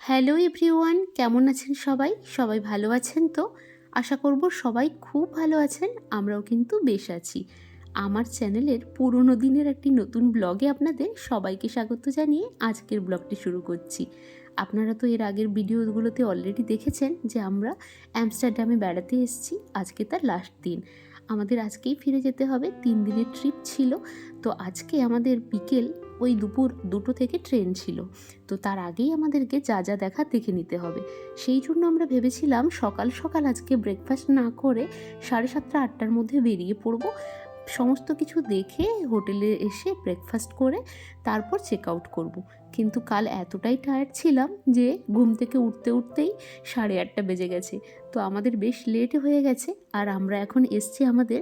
Hello everyone, কেমন আছেন সবাই? সবাই ভালো আছেন তো? আশা করব সবাই খুব ভালো আছেন। আমরাও কিন্তু বেশ আছি। আমার চ্যানেলের পুরনো দিনের একটি নতুন ব্লগে আপনাদের সবাইকে স্বাগত জানিয়ে আজকের ব্লগটি শুরু করছি। আপনারা তো এর আগের ভিডিওগুলোতে অলরেডি দেখেছেন যে আমরা অ্যামস্টারডামে বেড়াতে এসেছি। আজকে তার লাস্ট দিন। আমাদের আজকেই ফিরে যেতে হবে। 3 দিনের ট্রিপ ছিল। তো আজকে আমাদের বিকেল ওই দুপুর 2টো থেকে ট্রেন ছিল। তো তার আগেই আমাদেরকে যা যা দেখা দেখে নিতে হবে। সেই জন্য আমরা ভেবেছিলাম সকাল সকাল আজকে ব্রেকফাস্ট না করে 7:30 8টার মধ্যে বেরিয়ে পড়ব। সমস্ত কিছু দেখে হোটেলে এসে ব্রেকফাস্ট করে তারপর চেক আউট করবো। কিন্তু কাল এতটাই টায়ার্ড ছিলাম যে ঘুম থেকে উঠতে উঠতেই 8:30 বেজে গেছে। তো আমাদের বেশ লেট হয়ে গেছে। আর আমরা এখন এসছি আমাদের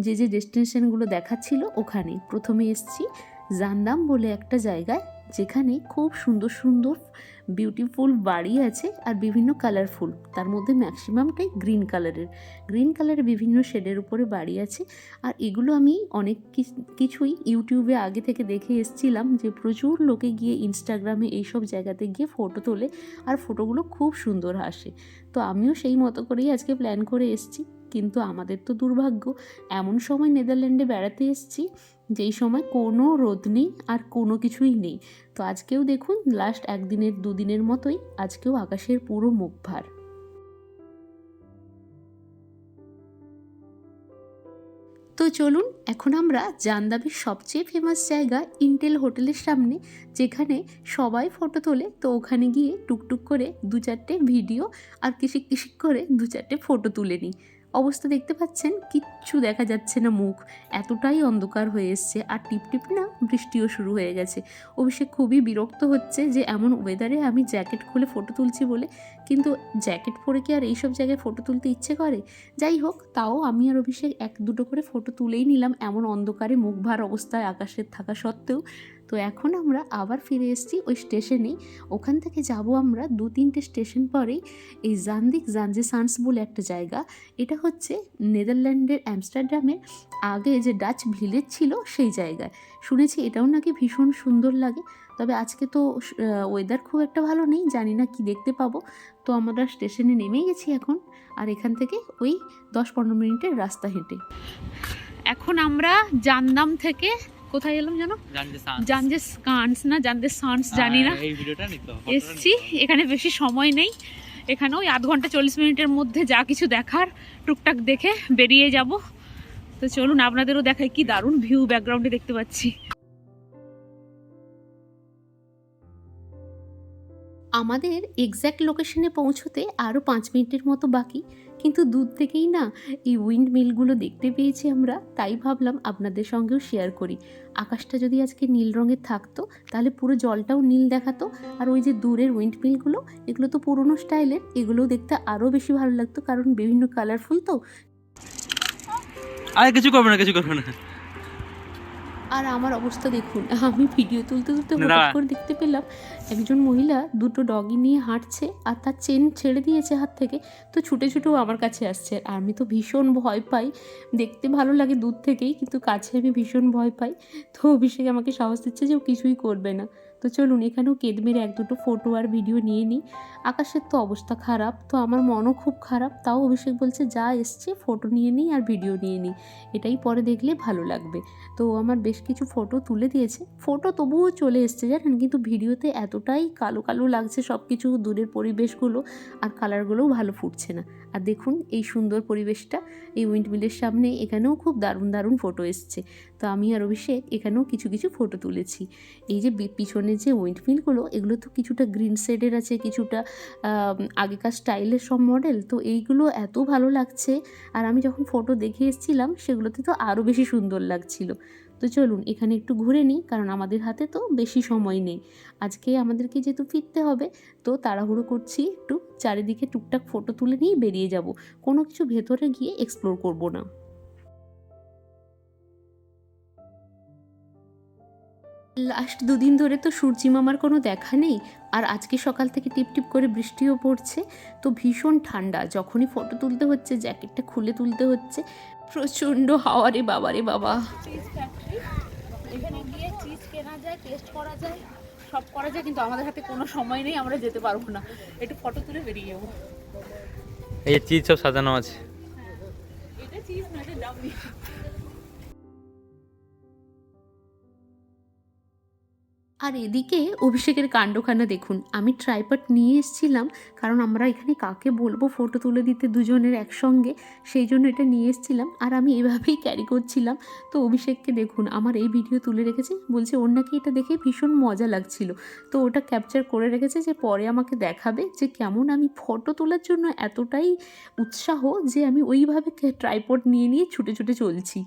যে ডেস্টিনেশনগুলো দেখাচ্ছিল ওখানে। প্রথমে এসছি জান্দাম বলে একটা জায়গায়, যেখানে খুব সুন্দর সুন্দর বিউটিফুল বাড়ি আছে আর বিভিন্ন কালারফুল। তার মধ্যে ম্যাক্সিমামটাই গ্রিন কালারের বিভিন্ন শেডের উপরে বাড়ি আছে। আর এগুলো আমি অনেক কিছুই ইউটিউবে আগে থেকে দেখে এসেছিলাম যে প্রচুর লোকে গিয়ে ইনস্টাগ্রামে এইসব জায়গাতে গিয়ে ফটো তোলে আর ফটোগুলো খুব সুন্দর আসে। তো আমিও সেই মতো করেই আজকে প্ল্যান করে এসেছি। কিন্তু আমাদের তো দুর্ভাগ্য, এমন সময় নেদারল্যান্ডে বেড়াতে এসেছি যেই সময় কোনো রোদ নেই আর কোনো কিছুই নেই। তো আজকেও দেখুন লাস্ট 1 দিনের 2 দিনের মতোই আজকেও আকাশের পুরো মুখ ভার। তো চলুন এখন আমরা জান্দাবের সবচেয়ে ফেমাস জায়গা ইন্টেল হোটেলের সামনে, যেখানে সবাই ফটো তোলে, তো ওখানে গিয়ে টুকটুক করে 2-4টে ভিডিও আর কিসিক কিসিক করে 2-4টে ফটো তুলে নিই। অবস্থা দেখতে পাচ্ছেন, কিচ্ছু দেখা যাচ্ছে না, মুখ এতটাই অন্ধকার হয়ে এসছে। আর টিপটিপ না বৃষ্টিও শুরু হয়ে গেছে। অভিষেক খুবই বিরক্ত হচ্ছে যে এমন ওয়েদারে আমি জ্যাকেট খুলে ফটো তুলছি বলে, কিন্তু জ্যাকেট পরে কি আর এইসব জায়গায় ফটো তুলতে ইচ্ছে করে? যাই হোক, তাও আমি আর অভিষেক 1-2টো করে ফটো তুলেই নিলাম, এমন অন্ধকারে মুখ ভার অবস্থায় আকাশের থাকা সত্ত্বেও। তো এখন আমরা আবার ফিরে এসেছি ওই স্টেশনেই। ওখান থেকে যাব আমরা 2-3টে স্টেশন পরেই এই জাঞ্জে বলে একটা জায়গা। এটা হচ্ছে নেদারল্যান্ডের অ্যামস্টারডামের আগে যে ডাচ ভিলেজ ছিল সেই জায়গায়। শুনেছি এটাও নাকি ভীষণ সুন্দর লাগে। তবে আজকে তো ওয়েদার খুব একটা ভালো নেই, জানি না কি দেখতে পাবো। তো আমরা স্টেশনে নেমেই গেছি এখন। আর এখান থেকে ওই 10-15 মিনিটের রাস্তা হেঁটে এখন আমরা জান্দাম থেকে কোথায় এলাম জানো? জাঞ্জে সান্স জানি না, এসছি। এখানে বেশি সময় নেই, এখানে ওই 1/2 ঘন্টা 40 মিনিটের মধ্যে যা কিছু দেখার টুকটাক দেখে বেরিয়ে যাব। তো চলুন আপনাদেরও দেখাই, কি দারুণ ভিউ ব্যাকগ্রাউন্ডে দেখতে পাচ্ছি। আমাদের এক্স্যাক্ট লোকেশনে পৌঁছতে আরও 5 মিনিটের মতো বাকি, কিন্তু দূর থেকেই না এই উইন্ড মিলগুলো দেখতে পেয়েছি আমরা, তাই ভাবলাম আপনাদের সঙ্গেও শেয়ার করি। আকাশটা যদি আজকে নীল রঙের থাকতো তাহলে পুরো জলটাও নীল দেখাতো। আর ওই যে দূরের উইন্ড মিলগুলো, এগুলো তো পুরোনো স্টাইলের, এগুলোও দেখতে আরও বেশি ভালো লাগতো, কারণ বিভিন্ন কালারফুল তো। আর কিছু করবে না। আর আমার অবস্থা দেখুন, আমি ভিডিও তুলতে হঠাৎ করে দেখতে পেলাম একজন মহিলা 2টো ডগি নিয়ে হাঁটছে আর তার চেন ছেড়ে দিয়েছে হাত থেকে। তো ছুটে ছুটেও আমার কাছে আসছে। আর আমি তো ভীষণ ভয় পাই, দেখতে ভালো লাগে দূর থেকেই, কিন্তু কাছে আমি ভীষণ ভয় পাই। তো অভিষেক আমাকে সাহস দিচ্ছে যে ও কিছুই করবে না। তো চলুন এখানেও কেদ মেরে 1-2টো ফটো আর ভিডিও নিয়ে নিই। আকাশের তো অবস্থা খারাপ, তো আমার মনও খুব খারাপ, তাও অভিষেক বলছে যা এসছে ফটো নিয়ে নিই আর ভিডিও নিয়ে নিই, এটাই পরে দেখলে ভালো লাগবে। তো আমার বেশ কিছু ফটো তুলে দিয়েছে, ফটো তবুও চলে এসছে জানেন, কিন্তু ভিডিওতে এতটাই কালো কালো লাগছে সব কিছু, দূরের পরিবেশগুলো আর কালারগুলোও ভালো ফুটছে না। আর দেখুন এই সুন্দর পরিবেশটা এই উইন্ডমিলের সামনে, এখানেও খুব দারুণ দারুণ ফটো এসছে। তো আমি আর অভিষেক এখানেও কিছু কিছু ফটো তুলেছি। এই যে পিছনে যে উইন্ডমিলগুলো, এগুলো তো কিছুটা গ্রিন শেডের আছে, কিছুটা আগেকার স্টাইলের সব মডেল। তো এইগুলো এত ভালো লাগছে, আর আমি যখন ফটো দেখে এসেছিলাম সেগুলোতে তো আরও বেশি সুন্দর লাগছিল। তো চলুন এখানে একটু ঘুরে নিই, কারণ আমাদের হাতে তো বেশি সময় নেই। আজকে আমাদেরকে যেহেতু ফিরতে হবে, তো তাড়াহুড়ো করছি, একটু চারিদিকে টুকটাক ফটো তুলে নিয়ে বেরিয়ে যাব, কোনো কিছু ভেতরে গিয়ে এক্সপ্লোর করব না। লাস্ট 2 দিন ধরে তো সূর্যি মামার কোনো দেখা নেই, আর আজকে সকাল থেকে টিপটিপ করে বৃষ্টিও পড়ছে। তো ভীষণ ঠান্ডা, যখনই ফটো তুলতে হচ্ছে জ্যাকেটটা খুলে তুলতে হচ্ছে, প্রচণ্ড হাওয়া রে বাবা রে বাবা। চিজ ফ্যাক্টরি, এখানে গিয়ে চিজ কেনা যায়, টেস্ট করা যায়, সব করা যায়, কিন্তু আমাদের হাতে কোনো সময় নেই, আমরা যেতে পারবো না। একটু ফটো তুলে বেরিয়ে যাবো। এই চিজ সব সাজানো আছে। এটা চিজ না, এটা ডাম্মি। আর এদিকে অভিষেকের কাণ্ডখানা দেখুন। আমি ট্রাইপড নিয়ে এসেছিলাম, কারণ আমরা এখানে কাকে বলবো ফটো তুলে দিতে দুজনের একসঙ্গে, সেই জন্য এটা নিয়ে এসেছিলাম। আর আমি এভাবেই ক্যারি করছিলাম। তো অভিষেককে দেখুন আমার এই ভিডিও তুলে রেখেছে, বলছে ওর নাকি এটা দেখে ভীষণ মজা লাগছিল। তো ওটা ক্যাপচার করে রেখেছে যে পরে আমাকে দেখাবে যে কেমন আমি ফটো তোলার জন্য এতটাই উৎসাহ যে আমি ওইভাবে ট্রাইপড নিয়ে নিয়ে ছুটে ছুটে চলছি।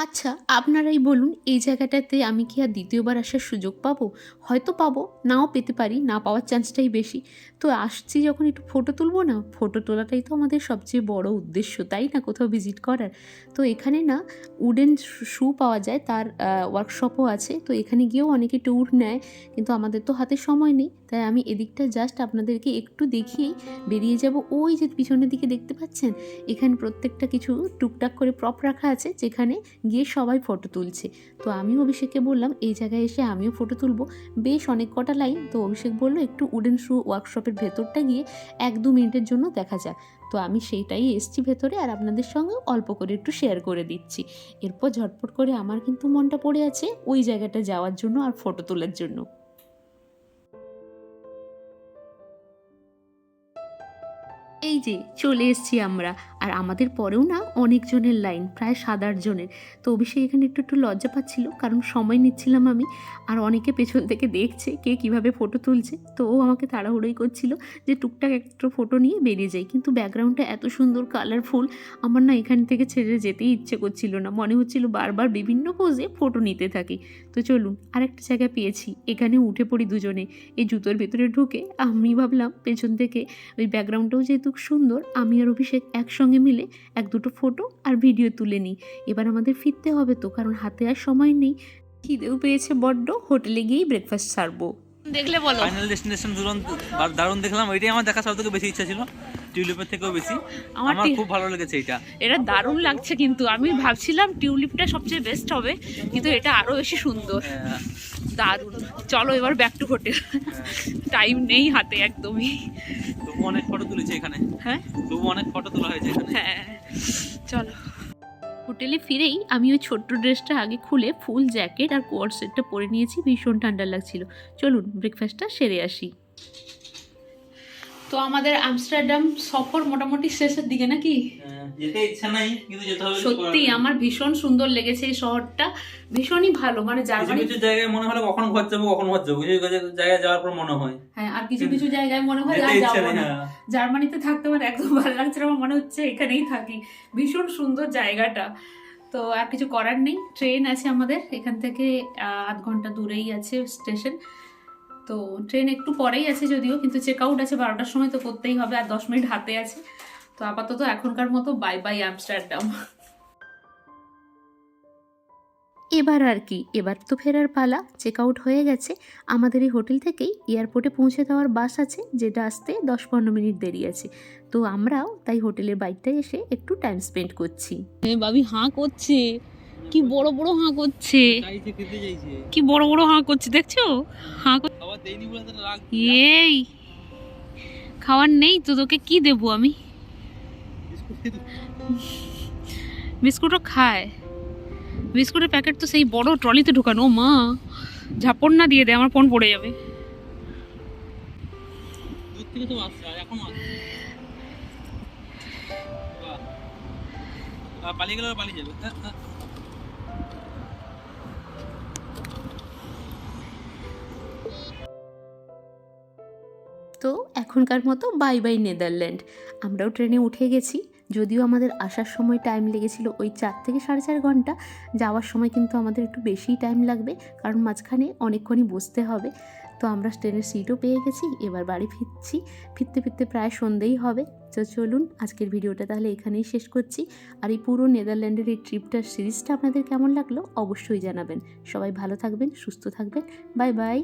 আচ্ছা আপনারাই বলুন, এই জায়গাটাতে আমি কি আর দ্বিতীয়বার আসার সুযোগ পাবো? হয়তো পাবো, নাও পেতে পারি, না পাওয়ার চান্সটাই বেশি। তো আসছি যখন একটু ফটো তুলবো না, ফটো তোলাটাই তো আমাদের সবচেয়ে বড় উদ্দেশ্য, তাই না, কোথাও ভিজিট করার। তো এখানে না উডেন শু পাওয়া যায়, তার ওয়ার্কশপও আছে। তো এখানে গিয়েও অনেকে ট্যুর নেয়, কিন্তু আমাদের তো হাতে সময় নেই, তাই আমি এদিকটা জাস্ট আপনাদেরকে একটু দেখিয়েই বেরিয়ে যাব। ওই যে পিছনের দিকে দেখতে পাচ্ছেন, এখানে প্রত্যেকটা কিছু টুকটাক করে প্রপ রাখা আছে, যেখানে গিয়ে সবাই ফটো তুলছে। তো আমিও অভিষেককে বললাম এই জায়গায় এসে আমিও ফটো তুলবো। বেশ অনেক কটা লাইন। তো অভিষেক বললো একটু উডেন শু ওয়ার্কশপের ভেতরটা গিয়ে 1-2 মিনিটের জন্য দেখা যাক। তো আমি সেইটাই এসছি ভেতরে, আর আপনাদের সঙ্গে অল্প করে একটু শেয়ার করে দিচ্ছি। এরপর ঝটপট করে আমার কিন্তু মনটা পড়ে আছে ওই জায়গাটা যাওয়ার জন্য আর ফটো তোলার জন্য। এই যে চলে এসেছি আমরা, আর আমাদের পরেও না অনেকজনের লাইন, প্রায় 7-8 জনের। তো অভিষেক এখানে একটু একটু লজ্জা পাচ্ছিল, কারণ সময় নিচ্ছিলাম আমি, আর অনেকে পেছন থেকে দেখছে কে কিভাবে ফটো তুলছে। তো ও আমাকে তাড়াহুড়োই করছিল যে টুকটাক একটা ফটো নিয়ে বেরিয়ে যাই, কিন্তু ব্যাকগ্রাউন্ডটা এত সুন্দর কালারফুল, আমার না এখান থেকে ছেড়ে যেতেই ইচ্ছে করছিল না, মনে হচ্ছিল বারবার বিভিন্ন পোজে ফটো নিতে থাকি। তো চলুন আরেকটা জায়গা পেয়েছি, এখানে উঠে পড়ি দুজনে। এই জুতোর ভেতরে ঢুকে আমি ভাবলাম পেছন থেকে ওই ব্যাকগ্রাউন্ডটাও যেহেতু সুন্দর, আমি আর অভিষেক একসঙ্গে মিলে 1-2টো ফটো আর ভিডিও তুলে নিই। এবার আমাদের ফিরতে হবে তো, কারণ হাতে আর সময় নেই। খিদেও পেয়েছে বড্ড, হোটেলে গিয়েই ব্রেকফাস্ট সারবো। দেখলে বলো ফাইনাল ডেস্টিনেশন দারুণ দেখলাম, ওইটাই আমার দেখা সবথেকে বেশি ইচ্ছা ছিল, টিউলিপের থেকেও বেশি। আমার খুব ভালো লেগেছে এটা দারুণ লাগছে, কিন্তু আমি ভাবছিলাম টিউলিপটা সবচেয়ে বেস্ট হবে, কিন্তু এটা আরো বেশি সুন্দর। দারুণ। চলো এবার ব্যাক টু হোটেল, টাইম নেই হাতে একদমই। তবু অনেক ফটো তুলেছে এখানে। হ্যাঁ, তবু অনেক ফটো তোলা হয়েছে এখানে। হ্যাঁ চলো। হোটেলে ফিরেই আমি ওই ছোট্ট ড্রেসটা আগে খুলে ফুল জ্যাকেট আর কোয়ার সেটটা পরে নিয়েছি, ভীষণ ঠান্ডা লাগছিল। চলুন ব্রেকফাস্টটা সেরে আসি। তো আমাদের আমস্টারডাম সফর মোটামুটি শেষের দিকে নাকি? যেতে ইচ্ছা নাই, কিন্তু যেতে হবে। সত্যি আমার ভীষণ সুন্দর লেগেছে এই শহরটা, ভীষণই ভালো। মানে জার্মানি কিছু জায়গায় মনে হয় কখন ঘর যাবো কখন ঘর যাবো, কিছু জায়গায় যাওয়ার পর মনে হয়। হ্যাঁ, আর কিছু কিছু জায়গায় মনে হয় আর যাবো না। জার্মানিতে থাকতে আমার একদম ভালো লাগছে, আমার মনে হচ্ছে এখানেই থাকি। ভীষণ সুন্দর জায়গাটা। তো আর কিছু করার নেই, ট্রেন আছে আমাদের এখান থেকে 8 ঘন্টা দূরেই আছে স্টেশন। তো ট্রেন একটু পরেই আছে যদিও, কিন্তু চেক আউট আছে 12টার সময়, তো করতেই হবে, আর 10 মিনিট হাতে আছে। তো আপাতত এখনকার মতো বাই বাই আমস্টারডাম। এবার আর কি, এবার তো ফেরার পালা। চেক আউট হয়ে গেছে। আমাদের এই হোটেল থেকেই এয়ারপোর্টে পৌঁছে দেওয়ার বাস আছে, যেটা আসতে 10-15 মিনিট দেরি আছে। তো আমরাও তাই হোটেলের বাইকটায় এসে একটু টাইম স্পেন্ড করছি। বাবি হাঁ করছে, কি বড় বড় হাঁ করছে, কি বড় বড় হাঁ করছে, দেখছো? হাঁ এই খাওয়ার নেই তো, তোকে কি দেবো আমি? বিস্কুটও খায়, বিস্কুটের প্যাকেট তো সেই বড় ট্রলিতে ঢোকানো। মা ঝাপড় না দিয়ে দে, আমার ফোন পড়ে যাবে। তো এখনকার মতো বাই বাই নেদারল্যান্ড। আমরাও ট্রেনে উঠে গেছি, যদিও আমাদের আসার সময় টাইম লেগেছিল ওই 4 থেকে 4.5 ঘন্টা, যাওয়ার সময় কিন্তু আমাদের একটু বেশিই টাইম লাগবে, কারণ মাঝখানে অনেকক্ষণই বসতে হবে। তো আমরা ট্রেনের সিটও পেয়ে গেছি, এবার বাড়ি ফিরছি। ফিরতে ফিরতে প্রায় সন্ধেই হবে। তো চলুন আজকের ভিডিওটা তাহলে এখানেই শেষ করছি। আর এই পুরো নেদারল্যান্ডের এই ট্রিপটার সিরিজটা আপনাদের কেমন লাগলো অবশ্যই জানাবেন। সবাই ভালো থাকবেন, সুস্থ থাকবেন। Bye bye.